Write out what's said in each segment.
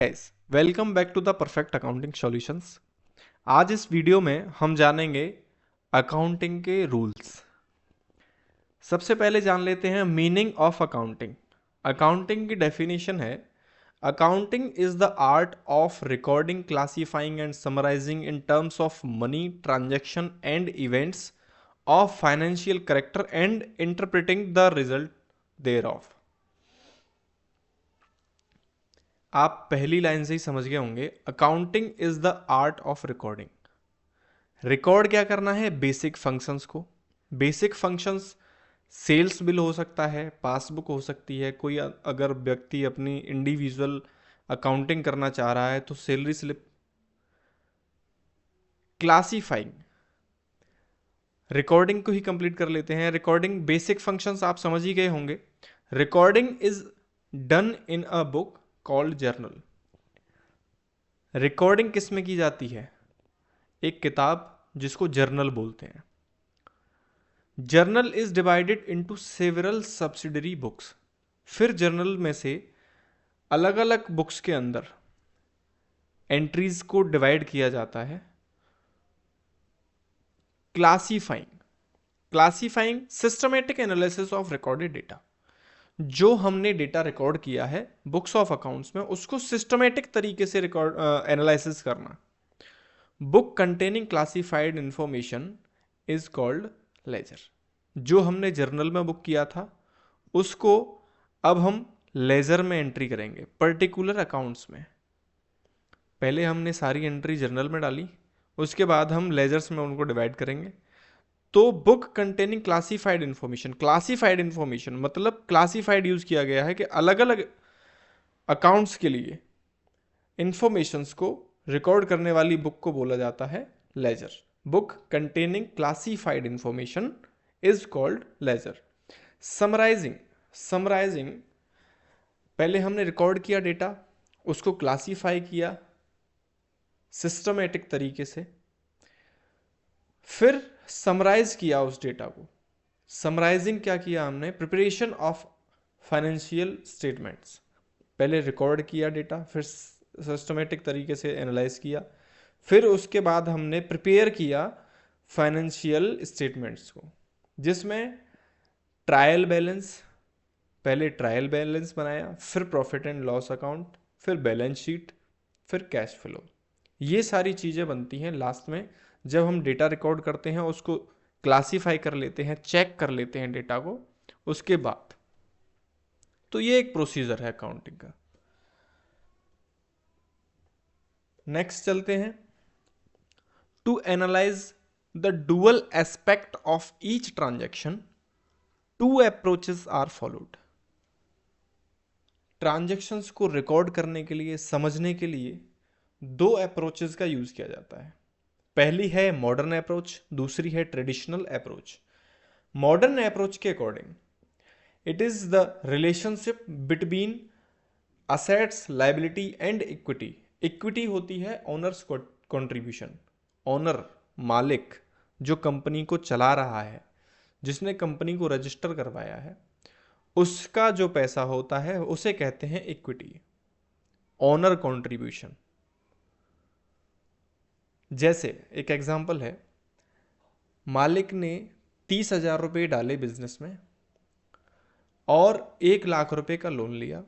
Guys, welcome back to the perfect accounting solutions. आज इस video में हम जानेंगे अकाउंटिंग के रूल्स। सबसे पहले जान लेते हैं मीनिंग ऑफ अकाउंटिंग। अकाउंटिंग की डेफिनेशन है, accounting is the art of recording, classifying and summarising in terms of money transaction and events of financial character and interpreting the result thereof. आप पहली line से ही समझ गए होंगे, accounting is the art of recording. Record क्या करना है? बेसिक फंक्शंस को। बेसिक फंक्शंस सेल्स बिल हो सकता है, पासबुक हो सकती है, कोई अगर व्यक्ति अपनी इंडिविजुअल अकाउंटिंग करना चाह रहा है तो सैलरी स्लिप। क्लासीफाइंग, रिकॉर्डिंग को ही कंप्लीट कर लेते हैं। रिकॉर्डिंग बेसिक फंक्शंस आप समझ ही गए होंगे। Recording is done in a book called journal. Recording किस में की जाती है? एक किताब जिसको जर्नल बोलते हैं। Journal is divided into several subsidiary books. फिर जर्नल में से अलग अलग बुक्स के अंदर एंट्रीज को डिवाइड किया जाता है। Classifying, classifying systematic analysis of recorded data. जो हमने डेटा रिकॉर्ड किया है बुक्स ऑफ अकाउंट्स में, उसको सिस्टमेटिक तरीके से रिकॉर्ड एनालिसिस करना। Book containing classified information is called laser. जो हमने जर्नल में बुक किया था उसको अब हम लेजर में एंट्री करेंगे, पर्टिकुलर अकाउंट्स में। पहले हमने सारी एंट्री जर्नल में डाली, उसके बाद हम लेजर्स में उनको डिवाइड करेंगे। तो book containing classified information, classified information मतलब क्लासिफाइड यूज किया गया है कि अलग अलग अकाउंट्स के लिए इंफॉर्मेशंस को रिकॉर्ड करने वाली बुक को बोला जाता है ledger. Book containing classified information is called ledger. Summarising, summarising पहले हमने रिकॉर्ड किया डेटा, उसको क्लासीफाई किया सिस्टमेटिक तरीके से, फिर समराइज किया उस डेटा को। समराइजिंग क्या किया हमने? Preparation of financial statements. पहले रिकॉर्ड किया डेटा, फिर सिस्टमेटिक तरीके से एनालाइज किया, फिर उसके बाद हमने प्रिपेयर किया फाइनेंशियल स्टेटमेंट्स को, जिसमें ट्रायल बैलेंस, पहले ट्रायल बैलेंस बनाया, फिर प्रॉफिट एंड लॉस अकाउंट, फिर बैलेंस शीट, फिर कैश फ्लो। ये सारी चीज़ें बनती हैं लास्ट में। जब हम डेटा रिकॉर्ड करते हैं उसको क्लासीफाई कर लेते हैं, चेक कर लेते हैं डेटा को, उसके बाद तो ये एक प्रोसीजर है अकाउंटिंग का। नेक्स्ट चलते हैं, to analyse the dual aspect of each transaction two approaches are followed. Transactions को रिकॉर्ड करने के लिए, समझने के लिए दो अप्रोचेस का यूज किया जाता है। पहली है मॉडर्न अप्रोच, दूसरी है ट्रेडिशनल अप्रोच। मॉडर्न अप्रोच के according it is the relationship between assets, liability and equity. Equity होती है ओनर्स कंट्रीब्यूशन। ओनर, मालिक, जो कंपनी को चला रहा है, जिसने कंपनी को रजिस्टर करवाया है, उसका जो पैसा होता है उसे कहते हैं इक्विटी, ओनर कंट्रीब्यूशन। जैसे एक एग्जांपल है, मालिक ने 30,000 रुपये डाले बिजनेस में और 1 लाख रुपए का लोन लिया।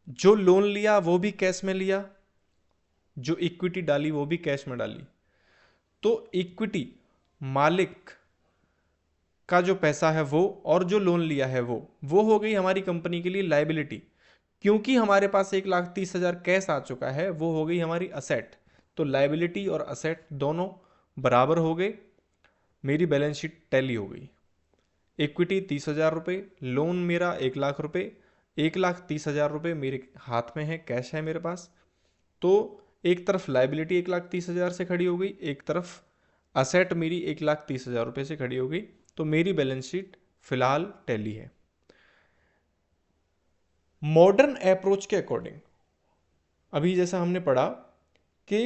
जो लोन लिया वो भी कैश में लिया, जो इक्विटी डाली वो भी कैश में डाली। तो इक्विटी, मालिक का जो पैसा है वो, और जो लोन लिया है वो हो गई हमारी कंपनी के लिए लाइबिलिटी। क्योंकि हमारे पास 1,30,000 कैश आ चुका है, वो हो गई हमारी असेट। तो लाइबिलिटी और असेट दोनों बराबर हो गए, मेरी बैलेंस शीट टैली हो गई। इक्विटी 30,000 रुपये, लोन मेरा 1 लाख रुपये, 1,30,000 रुपये मेरे हाथ में है, कैश है मेरे पास। तो एक तरफ लाइबिलिटी 1,30,000 से खड़ी हो गई, एक तरफ असेट मेरी 1,30,000 रुपये से खड़ी हो गई। तो मेरी बैलेंस शीट फिलहाल टैली है। मॉडर्न अप्रोच के अकॉर्डिंग अभी जैसा हमने पढ़ा कि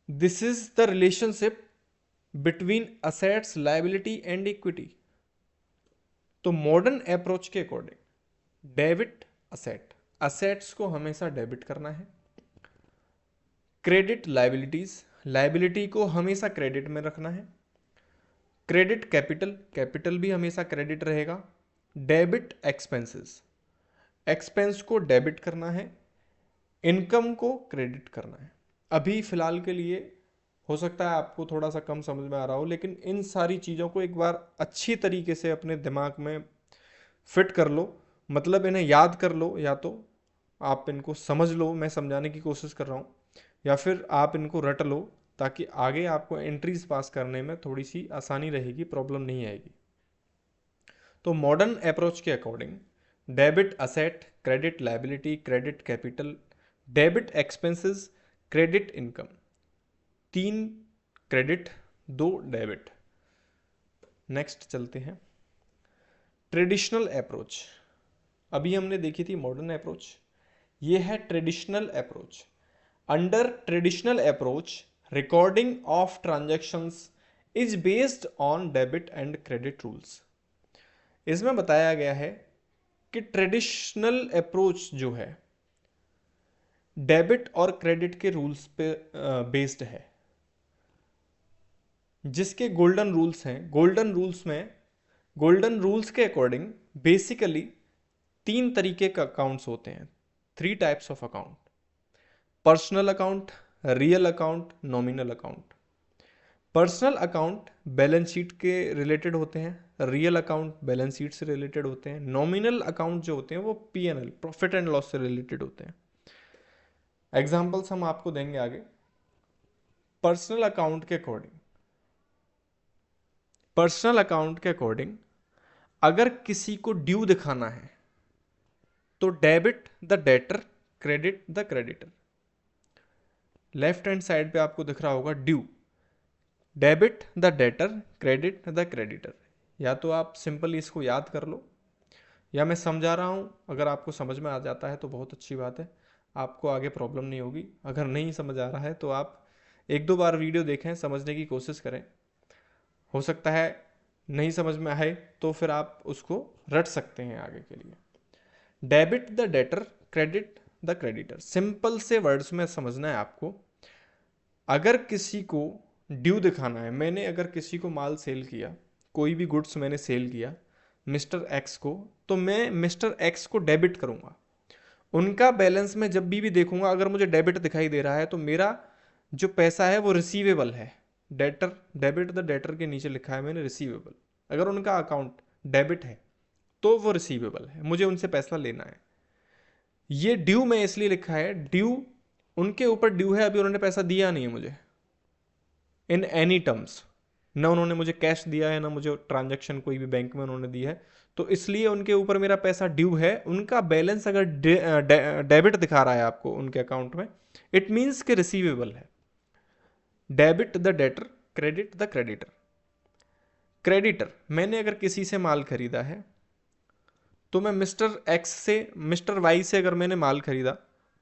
this is the relationship between assets, liability and equity. तो मॉडर्न अप्रोच के अकॉर्डिंग डेबिट असेट, असेट्स को हमेशा डेबिट करना है। क्रेडिट लायबिलिटीज, लायबिलिटी को हमेशा क्रेडिट में रखना है। क्रेडिट कैपिटल, कैपिटल भी हमेशा क्रेडिट रहेगा। डेबिट एक्सपेंसेस, एक्सपेंस को डेबिट करना है। इनकम को क्रेडिट करना है। अभी फिलहाल के लिए हो सकता है आपको थोड़ा सा कम समझ में आ रहा हो, लेकिन इन सारी चीज़ों को एक बार अच्छी तरीके से अपने दिमाग में फिट कर लो, मतलब इन्हें याद कर लो, या तो आप इनको समझ लो, मैं समझाने की कोशिश कर रहा हूँ, या फिर आप इनको रट लो, ताकि आगे आपको एंट्रीज पास करने में थोड़ी सी आसानी रहेगी, प्रॉब्लम नहीं आएगी। तो मॉडर्न अप्रोच के according debit asset, credit liability, credit capital, debit expenses, credit income, 3 credit 2 debit. Next चलते हैं ट्रेडिशनल अप्रोच। अभी हमने देखी थी मॉडर्न अप्रोच, ये है traditional approach. Under traditional approach recording of transactions is based on debit and credit rules. इसमें बताया गया है कि ट्रेडिशनल अप्रोच जो है डेबिट और क्रेडिट के रूल्स पे बेस्ड है, जिसके गोल्डन रूल्स हैं। गोल्डन रूल्स के अकॉर्डिंग बेसिकली 3 तरीके का अकाउंट्स होते हैं, 3 types of account. Personal account, real account, nominal account. Personal account balance sheet के रिलेटेड होते हैं, रियल अकाउंट बैलेंस शीट से रिलेटेड होते हैं, नॉमिनल अकाउंट जो होते हैं वो P&L, प्रॉफिट एंड लॉस से रिलेटेड होते हैं। एग्जाम्पल्स हम आपको देंगे आगे। पर्सनल अकाउंट के अकॉर्डिंग अगर किसी को ड्यू दिखाना है तो debit the debtor, credit the creditor. Left hand side पे आपको दिख रहा होगा due, debit the debtor, credit the creditor. या तो आप सिंपली इसको याद कर लो, या मैं समझा रहा हूँ, अगर आपको समझ में आ जाता है तो बहुत अच्छी बात है, आपको आगे प्रॉब्लम नहीं होगी। अगर नहीं समझ आ रहा है तो आप 1-2 बार वीडियो देखें, समझने की कोशिश करें। हो सकता है नहीं समझ में आए तो फिर आप उसको रट सकते हैं आगे के लिए। Debit the debtor, credit the creditor. Simple से वर्ड्स में समझना है आपको। अगर किसी को ड्यू दिखाना है, मैंने अगर किसी को माल सेल किया, कोई भी गुड्स मैंने सेल किया मिस्टर एक्स को, तो मैं मिस्टर एक्स को डेबिट करूंगा। उनका बैलेंस में जब भी देखूंगा, अगर मुझे डेबिट दिखाई दे रहा है तो मेरा जो पैसा है वो रिसीवेबल है। डेटर, डेबिट द डेटर के नीचे लिखा है मैंने रिसीवेबल। अगर उनका अकाउंट डेबिट है तो वो रिसीवेबल है, मुझे उनसे पैसा लेना है। ये ड्यू में इसलिए लिखा है, ड्यू उनके ऊपर ड्यू है, अभी उन्होंने पैसा दिया नहीं है मुझे इन एनी टर्म्स, ना उन्होंने मुझे कैश दिया है, ना मुझे ट्रांजैक्शन कोई भी बैंक में उन्होंने दी है, तो इसलिए उनके ऊपर मेरा पैसा ड्यू है। उनका बैलेंस अगर डेबिट दिखा रहा है आपको उनके अकाउंट में, इट मीन्स कि रिसीवेबल है। Debit the debtor, credit the creditor. Creditor, मैंने अगर किसी से माल खरीदा है तो मैं मिस्टर वाई से अगर मैंने माल खरीदा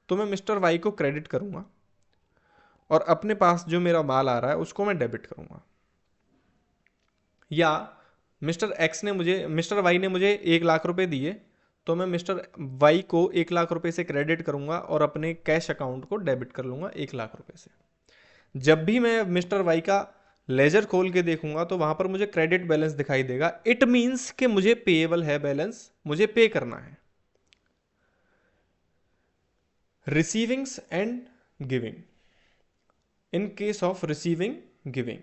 तो मैं मिस्टर वाई को क्रेडिट करूंगा, और अपने पास जो मेरा माल आ रहा है उसको मैं डेबिट करूंगा। या मिस्टर वाई ने मुझे 1,00,000 रुपए दिए, तो मैं मिस्टर वाई को 1,00,000 रुपए से क्रेडिट करूंगा और अपने कैश अकाउंट को डेबिट कर लूंगा 1,00,000 रुपए से। जब भी मैं मिस्टर वाई का लेजर खोल के देखूंगा तो वहां पर मुझे क्रेडिट बैलेंस दिखाई देगा। इट मीन्स कि मुझे पेएबल है बैलेंस, मुझे पे करना है। Receivings and giving. In case of receiving giving,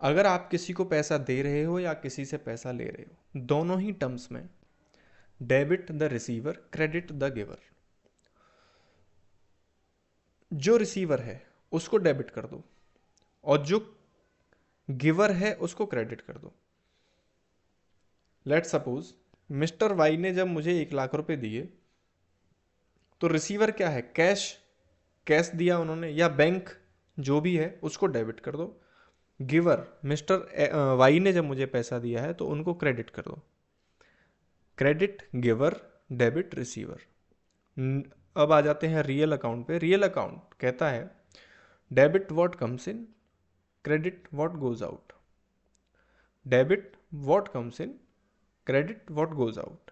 अगर आप किसी को पैसा दे रहे हो या किसी से पैसा ले रहे हो, दोनों ही टर्म्स में debit the receiver, credit the giver. जो रिसीवर है उसको डेबिट कर दो और जो गिवर है उसको क्रेडिट कर दो। लेट सपोज मिस्टर वाई ने जब मुझे 1,00,000 रुपए दिए तो रिसीवर क्या है, कैश दिया उन्होंने, या बैंक जो भी है उसको डेबिट कर दो। गिवर मिस्टर वाई ने जब मुझे पैसा दिया है तो उनको क्रेडिट कर दो। Credit giver, debit receiver. अब आ जाते हैं रियल अकाउंट पे। रियल अकाउंट कहता है debit what comes in, credit what goes out. Debit what comes in, credit what goes out.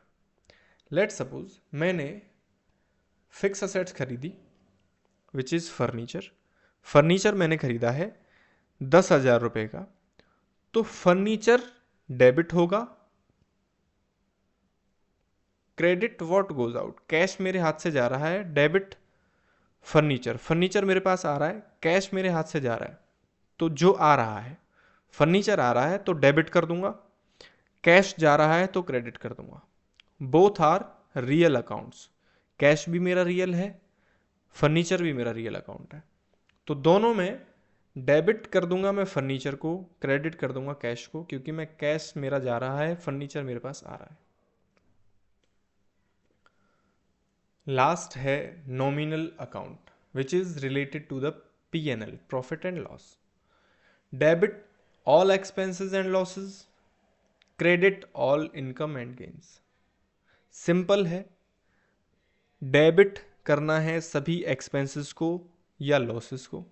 Let suppose मैंने फिक्स असेट्स खरीदी विच इज़ फर्नीचर। फर्नीचर मैंने खरीदा है 10,000 रुपये का, तो फर्नीचर डेबिट होगा। Credit what goes out, cash मेरे हाथ से जा रहा है, डेबिट फर्नीचर, फर्नीचर मेरे पास आ रहा है, कैश मेरे हाथ से जा रहा है। तो जो आ रहा है, फर्नीचर आ रहा है तो डेबिट कर दूंगा, कैश जा रहा है तो क्रेडिट कर दूंगा। Both are real accounts, cash भी मेरा रियल है, फर्नीचर भी मेरा रियल अकाउंट है। तो दोनों में डेबिट कर दूंगा मैं फर्नीचर को, क्रेडिट कर दूंगा कैश को, क्योंकि मैं कैश मेरा जा रहा है, फर्नीचर मेरे पास आ रहा है। लास्ट है nominal account which is related to the P&L, profit and loss. Debit all expenses and losses, credit all income and gains. Simple है, डेबिट करना है सभी एक्सपेंसेस को या लॉसेस को,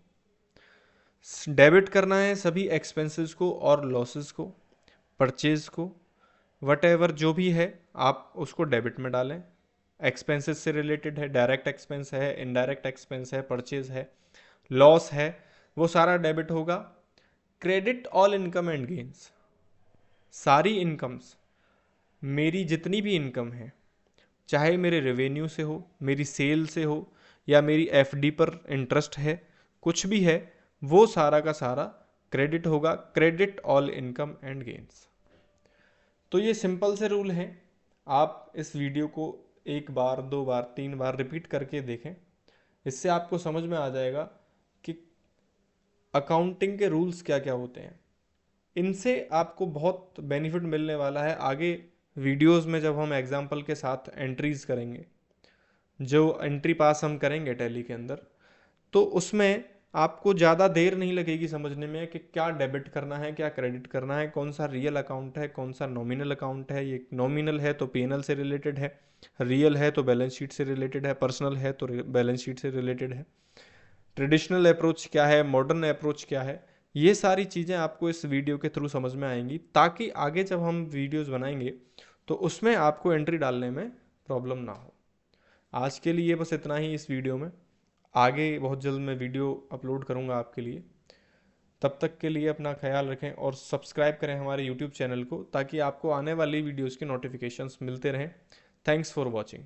डेबिट करना है सभी एक्सपेंसेस को और लॉसेस को, परचेज को, वट एवर जो भी है आप उसको डेबिट में डालें। एक्सपेंसेस से रिलेटेड है, डायरेक्ट एक्सपेंस है, इनडायरेक्ट एक्सपेंस है, परचेज है, लॉस है, वो सारा डेबिट होगा। Credit all income and gains, सारी इनकम्स, मेरी जितनी भी इनकम है, चाहे मेरे रेवेन्यू से हो, मेरी सेल से हो, या मेरी एफडी पर इंटरेस्ट है, कुछ भी है, वो सारा का सारा क्रेडिट होगा। Credit all income and gains. तो ये सिंपल से रूल हैं। आप इस वीडियो को एक बार, दो बार, तीन बार रिपीट करके देखें, इससे आपको समझ में आ जाएगा कि अकाउंटिंग के रूल्स क्या क्या होते हैं। इनसे आपको बहुत बेनिफिट मिलने वाला है आगे वीडियोस में, जब हम एग्जाम्पल के साथ एंट्रीज करेंगे, जो एंट्री पास हम करेंगे टैली के अंदर, तो उसमें आपको ज़्यादा देर नहीं लगेगी समझने में कि क्या डेबिट करना है, क्या क्रेडिट करना है, कौन सा रियल अकाउंट है, कौन सा नॉमिनल अकाउंट है। ये नॉमिनल है तो P&L से रिलेटेड है, रियल है तो बैलेंस शीट से रिलेटेड है, पर्सनल है तो बैलेंस शीट से रिलेटेड है, ट्रेडिशनल अप्रोच क्या है, मॉडर्न अप्रोच क्या है, ये सारी चीज़ें आपको इस वीडियो के थ्रू समझ में आएंगी, ताकि आगे जब हम वीडियोस बनाएंगे तो उसमें आपको एंट्री डालने में प्रॉब्लम ना हो। आज के लिए बस इतना ही इस वीडियो में। आगे बहुत जल्द मैं वीडियो अपलोड करूंगा आपके लिए। तब तक के लिए अपना ख्याल रखें और सब्सक्राइब करें हमारे यूट्यूब चैनल को, ताकि आपको आने वाली वीडियोज़ के नोटिफिकेशंस मिलते रहें। Thanks for watching.